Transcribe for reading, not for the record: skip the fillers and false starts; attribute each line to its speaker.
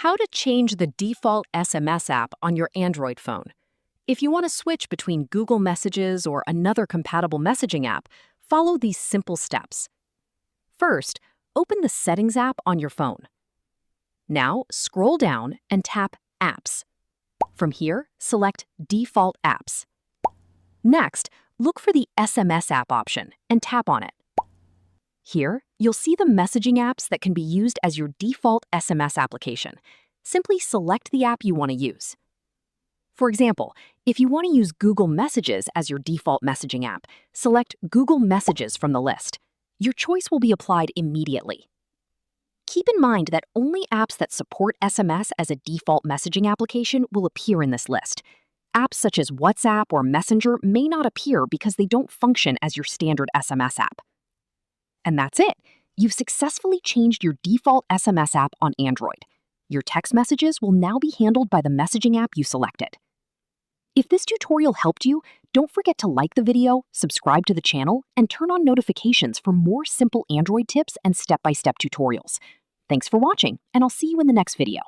Speaker 1: How to change the default SMS app on your Android phone. If you want to switch between Google Messages or another compatible messaging app, follow these simple steps. First, open the Settings app on your phone. Now, scroll down and tap Apps. From here, select Default Apps. Next, look for the SMS app option and tap on it. Here, you'll see the messaging apps that can be used as your default SMS application. Simply select the app you want to use. For example, if you want to use Google Messages as your default messaging app, select Google Messages from the list. Your choice will be applied immediately. Keep in mind that only apps that support SMS as a default messaging application will appear in this list. Apps such as WhatsApp or Messenger may not appear because they don't function as your standard SMS app. And that's it. You've successfully changed your default SMS app on Android. Your text messages will now be handled by the messaging app you selected. If this tutorial helped you, don't forget to like the video, subscribe to the channel, and turn on notifications for more simple Android tips and step-by-step tutorials. Thanks for watching, and I'll see you in the next video.